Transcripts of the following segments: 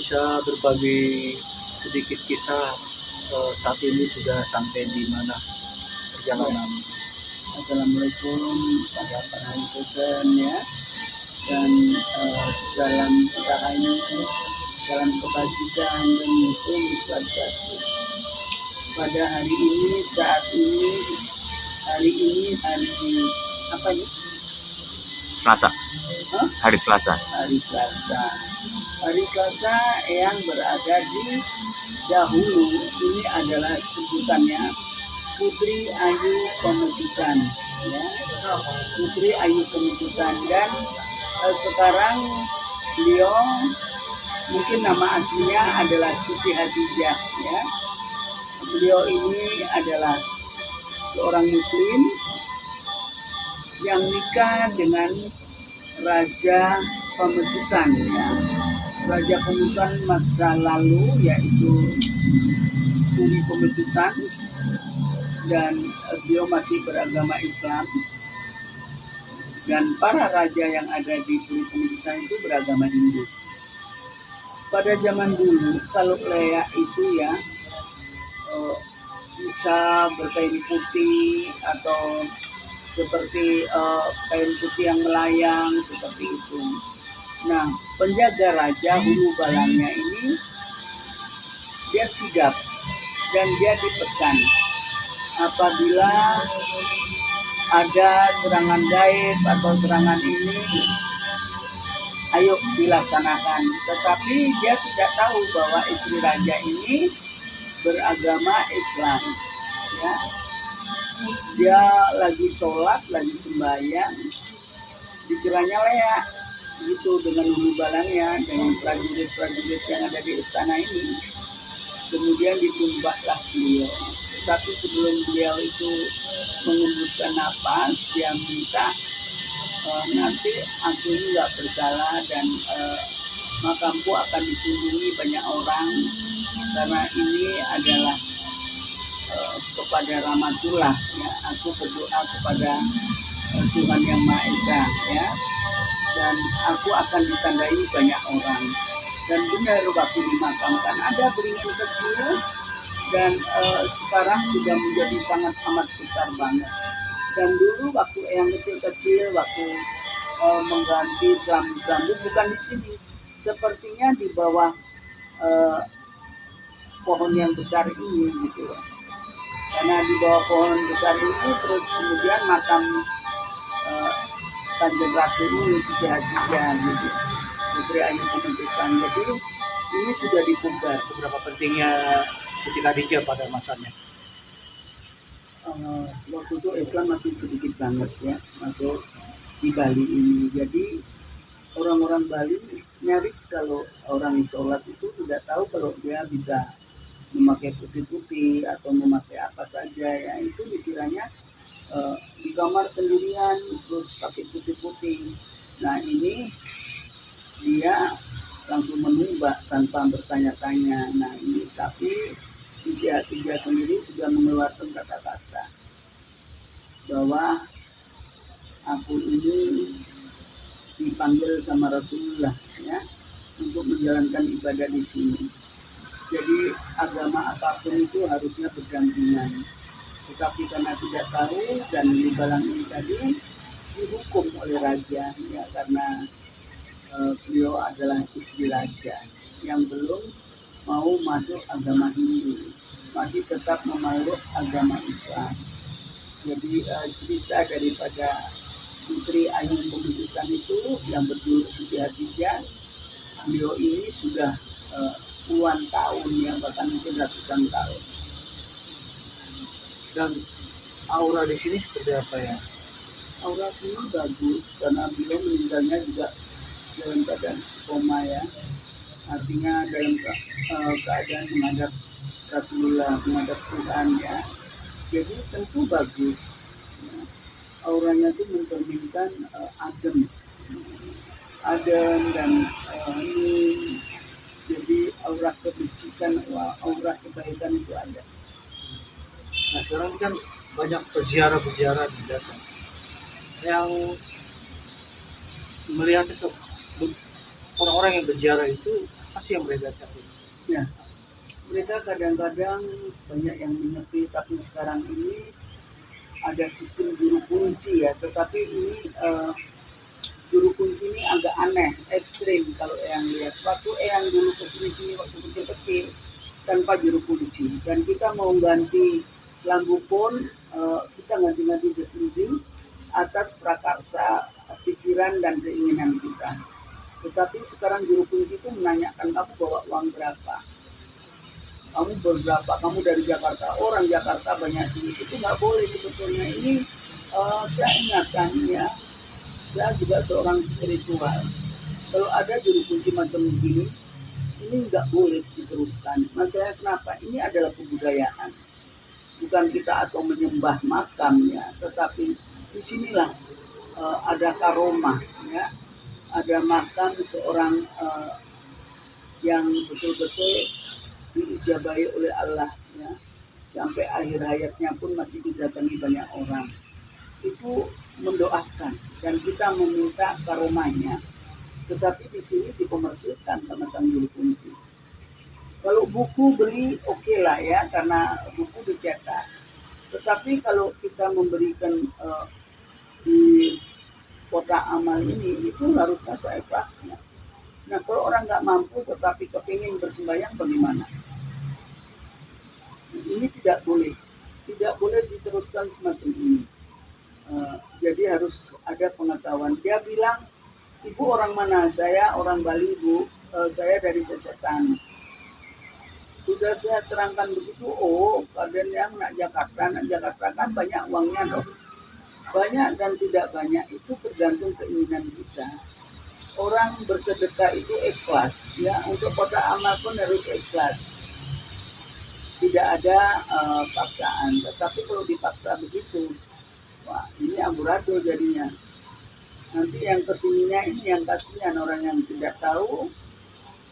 bisa berbagi sedikit kisah saat ini sudah sampai di mana perjalanan? Assalamualaikum para penonton ya, dan dalam usaha ini dalam kebajikan dan musuh pada hari ini apa ya? Selasa. Hari Selasa. Hari Selasa yang berada di dahulu ini adalah sebutannya Putri Ayu Pemecutan, ya. Putri Ayu Pemecutan, dan sekarang beliau mungkin nama aslinya adalah Siti Hadijah, ya. Beliau ini adalah seorang muslim yang nikah dengan Raja Pemecutan, ya. Raja Pemecutan masa lalu yaitu Puri Pemecutan, dan beliau masih beragama Islam, dan para raja yang ada di Puri Pemecutan itu beragama Hindu. Pada zaman dulu kalau Lea itu ya bisa berkain putih atau seperti kain putih yang melayang seperti itu. Nah, penjaga raja hulu balangnya ini dia sigap dan dia dipesan apabila ada serangan gaib atau serangan ini, ayo dilaksanakan. Tetapi dia tidak tahu bahwa istri raja ini beragama Islam, ya. Dia lagi sholat, lagi sembahyang, dikiranya Lea gitu dengan hulu balangnya, dengan prajurit-prajurit yang ada di istana ini. Kemudian ditumbaklah beliau. Tapi sebelum beliau itu mengembuskan napas, dia minta nanti aku ini nggak bersalah, dan makamku akan dikunjungi banyak orang karena ini adalah kepada rahmatullah, ya. Aku berdoa kepada Tuhan Yang Maha Esa, ya, dan aku akan ditandai banyak orang. Dan benar waktu dimakamkan ada beringin kecil, dan sekarang sudah menjadi sangat amat besar banget. Dan dulu waktu yang kecil-kecil, waktu mengganti selambu bukan di sini, sepertinya di bawah pohon yang besar ini gitu. Karena di bawah pohon besar itu terus kemudian makam Kanjeng Ratu ini Siti Hadijah gitu, Putri Ayu Pemecutan. Jadi ini sudah dipugar. Seberapa pentingnya Siti Hadijah pada masanya? Waktu itu Islam masih sedikit banget, ya, masuk di Bali ini. Jadi orang-orang Bali nyaris kalau orang sholat itu tidak tahu kalau dia bisa memakai putih-putih atau memakai apa saja, ya. Itu dikiranya di kamar sendirian terus pakai putih-putih. Nah, ini dia langsung menubak tanpa bertanya-tanya. Nah, ini tapi Siti Hadijah sendiri sudah mengeluarkan kata-kata bahwa aku ini dipanggil sama Rasulullah, ya, untuk menjalankan ibadah di sini. Jadi agama apapun itu harusnya berdampingan. Tetapi karena tidak tahu, dan di balang ini tadi dihukum oleh raja, ya, karena beliau adalah istri raja yang belum mau masuk agama Hindu, masih tetap memeluk agama Islam. Jadi cerita daripada Putri Ayu Pemecutan itu yang berdua Siti Hadijah, beliau ini sudah puluhan tahun, yang bahkan mungkin ratusan tahun. Dan aura di sini seperti apa ya? Aura sini bagus karena beliau meninggalnya juga dalam keadaan koma, ya. Artinya dalam keadaan menghadap Rasulullah, menghadap Tuhan, ya. Jadi tentu bagus, ya. Auranya itu mencerminkan adem dan ini. Jadi aura kebajikan, aura kebaikan itu ada. Nah, sekarang kan banyak peziarah di datang yang melihat itu, orang-orang yang berziarah itu pasti sih yang beredar saat ini? Ya, mereka kadang-kadang banyak yang menyepi, tapi sekarang ini ada sistem juru kunci ya, tetapi ini juru kunci ini agak aneh, ekstrim kalau yang lihat. Waktu yang dulu kesini-sini waktu kecil-kecil tanpa juru kunci, dan kita mau ganti selambu pun kita ganti-ganti sendiri atas prakarsa pikiran dan keinginan kita. Tetapi sekarang juru kunci itu menanyakan kamu bawa uang berapa, kamu berberapa, kamu dari Jakarta, orang Jakarta banyak duit, itu nggak boleh sebetulnya. Ini saya ingatkan ya, saya juga seorang spiritual. Kalau ada juru kunci macam begini, ini nggak boleh diteruskan. Maksudnya kenapa? Ini adalah kebudayaan. Bukan kita atau menyembah makam ya, tetapi disinilah ada karomah ya, ada makam seorang yang betul-betul diijabahi oleh Allah ya, sampai akhir hayatnya pun masih didatangi banyak orang. Itu mendoakan dan kita meminta karomahnya. Tetapi di sini dikomersilkan sama sang juru kunci. Kalau buku beli oke lah ya, karena buku dicetak. Tetapi kalau kita memberikan di kota amal ini, itu harusnya seikhlasnya. Nah, kalau orang nggak mampu tetapi kepingin bersembahyang bagaimana? Ini tidak boleh diteruskan semacam ini. Jadi harus ada pengetahuan. Dia bilang, ibu orang mana? Saya orang Bali, Bu. Saya dari Sesetan. Sudah saya terangkan begitu, oh kalian yang nak Jakarta kan banyak uangnya dong. Banyak dan tidak banyak itu tergantung keinginan kita. Orang bersedekah itu ikhlas, ya, untuk kota amal pun harus ikhlas. Tidak ada paksaan. Tetapi kalau dipaksa begitu, wah ini amburadul jadinya. Nanti yang kesininya ini yang kasihan, orang yang tidak tahu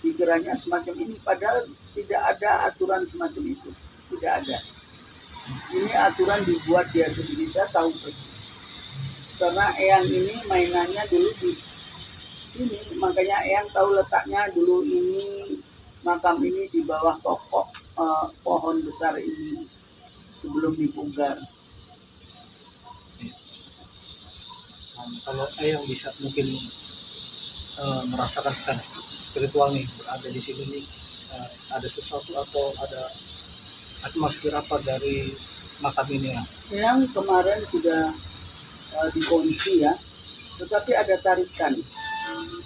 pikirannya semacam ini, padahal tidak ada aturan semacam itu, tidak ada. Ini aturan dibuat dia sendiri, saya tahu persis. Karena Eyang ini mainannya dulu di sini, makanya Eyang tahu letaknya dulu ini, makam ini di bawah pokok pohon besar ini sebelum dipugar. Kalau Eyang bisa mungkin merasakan secara spiritual nih, berada di sini nih, ada sesuatu atau ada atmosfer apa dari makam ini ya? Yang kemarin sudah dikunci ya, tetapi ada tarikan.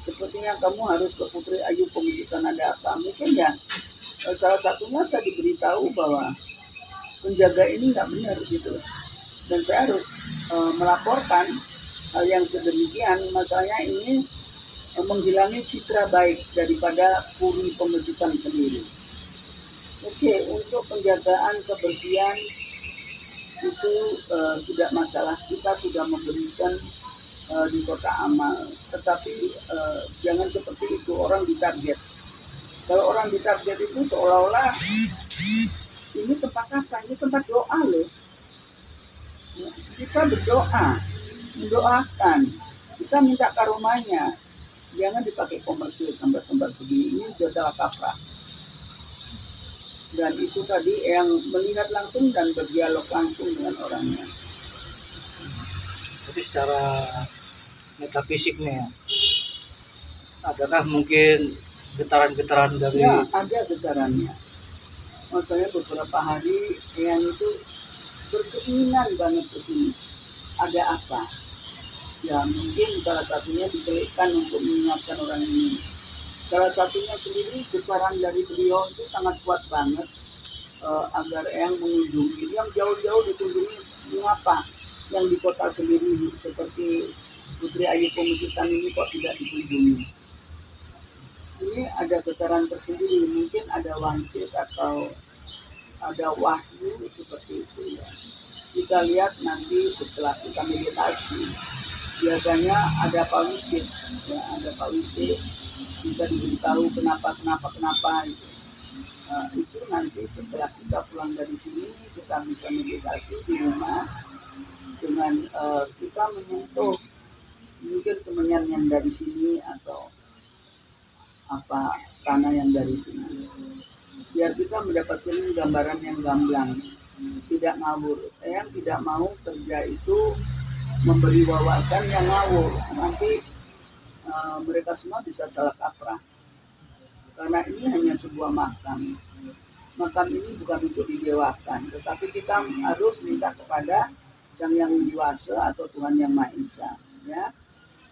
Sepertinya kamu harus ke Putri Ayu Pemujatan, ada apa? Mungkin ya salah satunya saya diberitahu bahwa penjaga ini nggak benar gitu, dan saya harus melaporkan hal yang sedemikian. Masalahnya ini menghilangi citra baik daripada Puri Pemujatan sendiri. Oke, untuk penjagaan kebersihan itu tidak masalah, kita sudah memberikan di kota amal, tetapi jangan seperti itu, orang ditarget. Kalau orang ditarget itu seolah-olah ini tempat apa? Ini tempat doa loh. Kita berdoa, mendoakan, kita minta karomanya. Jangan dipakai komersil tempat-tempat begini, ini sudah salah kaprah. Dan itu tadi yang melihat langsung dan berdialog langsung dengan orangnya. Jadi secara metafisiknya, adakah mungkin getaran-getaran dari? Ya, ada getarannya. Maksudnya beberapa hari yang itu berkeinginan banget ke sini. Ada apa? Ya mungkin salah satunya diberikan untuk mengingatkan orang ini. Salah satunya sendiri getaran dari beliau itu sangat kuat banget agar yang mengunjungi, yang jauh-jauh dikunjungi. Mengapa yang di kota sendiri seperti Putri Ayu Pemujatan ini kok tidak dikunjungi? Ini ada getaran tersendiri, mungkin ada wangsit atau ada wahyu seperti itu ya. Kita lihat nanti setelah kita meditasi, biasanya ada pawisit, ya, ada pawisit, kita diberitahu kenapa gitu. Itu nanti setelah kita pulang dari sini, kita bisa meditasi di rumah dengan kita menyentuh mungkin kemenyan yang dari sini atau apa suasana yang dari sini. Biar kita mendapatkan gambaran yang gamblang, tidak ngawur. Eyang tidak mau kerja itu memberi wawasan yang ngawur. Nanti mereka semua bisa salah kaprah. Karena ini hanya sebuah makam. Makam ini bukan untuk didewakan, tetapi kita harus minta kepada Sang Yang Wiwasa atau Tuhan Yang Maha Esa. Ya.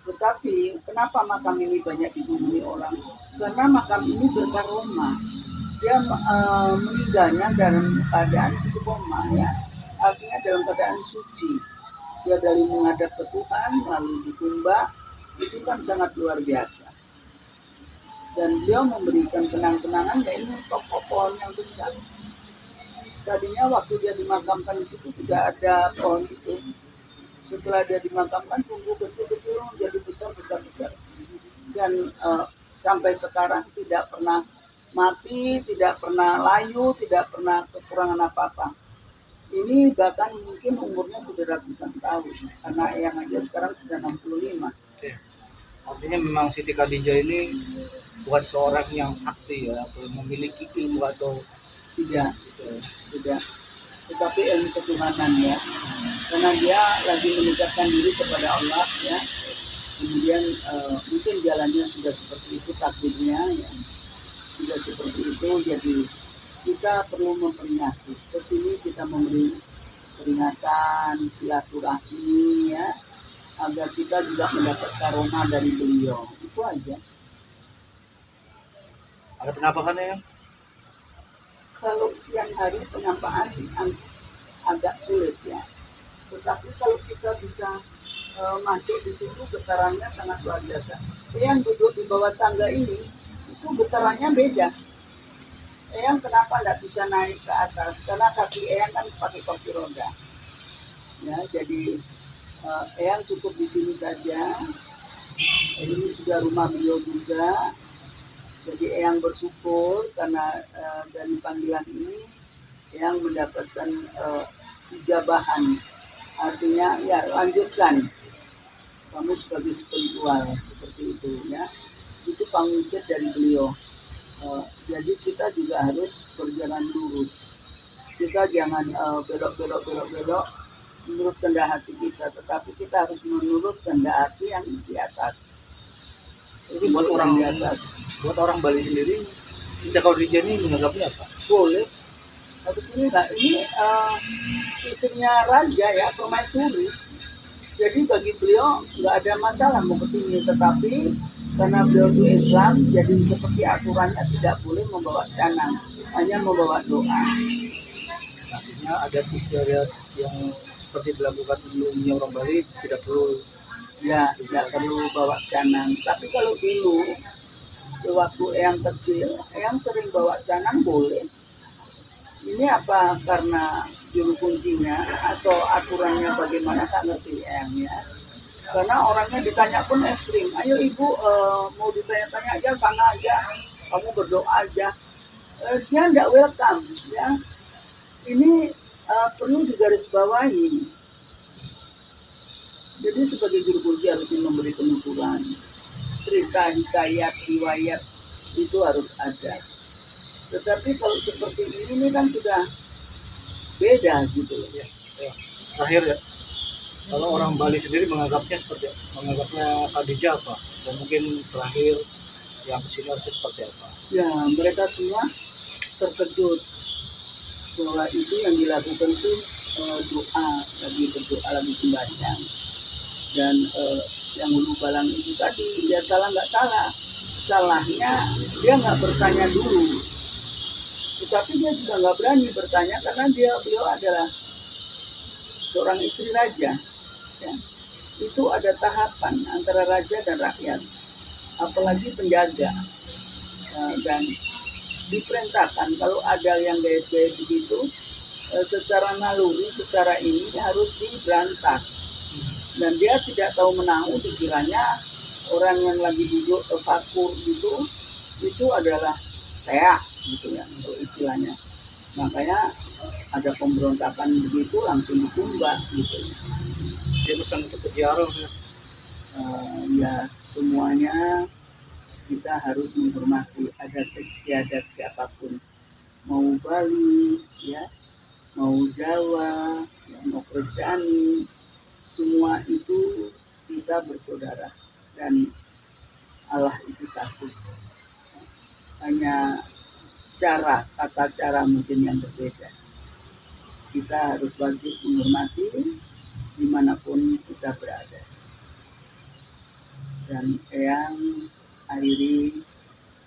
Tetapi kenapa makam ini banyak dikunjungi orang? Karena makam ini berkaroma. Dia meninggalnya dalam keadaan istiqomah, ya. Artinya dalam keadaan suci. Dia dari menghadap ke Tuhan lalu ditumbak, itu kan sangat luar biasa. Dan beliau memberikan kenang-kenangan, ya ini pokok pohon yang besar. Tadinya waktu dia dimakamkan di situ tidak ada pohon itu. Setelah dia dimakamkan, tumbuh kecil-kecil menjadi besar. Dan sampai sekarang tidak pernah mati, tidak pernah layu, tidak pernah kekurangan apa-apa. Ini bahkan mungkin umurnya sudah ratusan tahun, karena yang aja sekarang sudah 65. Oke. Artinya memang Siti Khadijah ini bukan seorang yang sakti ya, atau memiliki ilmu atau Tidak. Tetapi ilmu ketuhanan, ya. Karena dia lagi mendekatkan diri kepada Allah, ya. Kemudian mungkin jalannya sudah seperti itu, takdirnya, ya. Sudah seperti itu, jadi kita perlu memperingati. Kesini kita memberi peringatan, silaturahmi, ya, agar kita juga mendapat karomah dari beliau. Itu aja. ada penampakannya ya? Kalau siang hari penampakan agak sulit, ya. Tetapi kalau kita bisa masuk di situ, getarannya sangat luar biasa. Yang duduk di bawah tangga ini, itu getarannya beda. Eyang kenapa nggak bisa naik ke atas? Karena kaki Eyang kan pakai kursi roda. Ya, jadi Eyang cukup di sini saja. Ini sudah rumah beliau juga. Jadi Eyang bersyukur karena dari panggilan ini Eyang mendapatkan ijabahan. Artinya ya lanjutkan. Kamu sebagai spiritual seperti itu, ya. Itu panggilan dari beliau. Jadi kita juga harus berjalan lurus. Kita jangan belok menurut kehendak hati kita, tetapi kita harus menurut kehendak hati yang di atas. Jadi buat orang Bali sendiri, Siti Khadijah ini menganggapnya apa? Boleh. Habis ini enggak, ini istrinya raja, ya, permaisuri. Jadi bagi beliau nggak ada masalah mau kesini, tetapi karena beliau itu Islam, jadi seperti aturannya tidak boleh membawa canang, hanya membawa doa. Artinya ada istiadat yang seperti dilakukan sebelumnya orang Bali, tidak perlu. Ya, tidak perlu bawa canang. Tapi kalau dulu, sewaktu Eyang kecil, Eyang sering bawa canang, boleh. Ini apa karena juru kuncinya atau aturannya bagaimana, tak ngerti Eyang, ya. Karena orangnya ditanya pun ekstrim. Ayo ibu, mau ditanya-tanya aja, sana aja, kamu berdoa aja. Dia tidak welcome, ya. Ini perlu digarisbawahi. Jadi sebagai juru kunci harus memberi penuturan, cerita, hikayat, riwayat itu harus ada. Tetapi kalau seperti ini kan sudah beda gitu loh. Ya. Terakhir ya, kalau orang Bali sendiri menganggapnya Khadijah apa? Dan mungkin terakhir yang kesini harus seperti apa? Ya, mereka semua terkejut bahwa itu yang dilakukan itu doa, lagi berdoa, lagi sembahyang. Dan yang hulu balang itu tadi, dia salah nggak salah, salahnya dia nggak bertanya dulu. Tetapi dia juga nggak berani bertanya karena beliau adalah seorang istri raja. Ya. Itu ada tahapan antara raja dan rakyat, apalagi penjaga. Dan diperintahkan kalau ada yang gaya-gaya begitu, secara naluri, secara ini harus diberantas. Dan dia tidak tahu menahu, dikiranya orang yang lagi duduk terpakur gitu, itu adalah teak gitu ya, untuk istilahnya. Makanya ada pemberontakan begitu langsung ditumbak gitu. Dia bukan untuk kejiarah ya. Ya semuanya kita harus menghormati adat istiadat siapapun, mau Bali, ya, mau Jawa, ya, mau Kristiani, semua itu kita bersaudara dan Allah itu satu. Hanya tata cara mungkin yang berbeda. Kita harus wajib menghormati dimanapun kita berada. Dan yang akhiri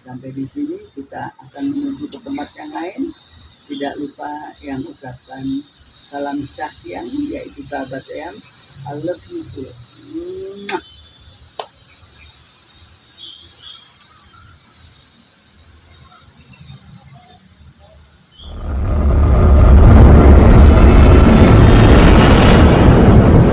sampai di sini, kita akan menuju ke tempat yang lain. Tidak lupa yang ucapkan salam syahyang, yaitu sahabat Eyang, I love you.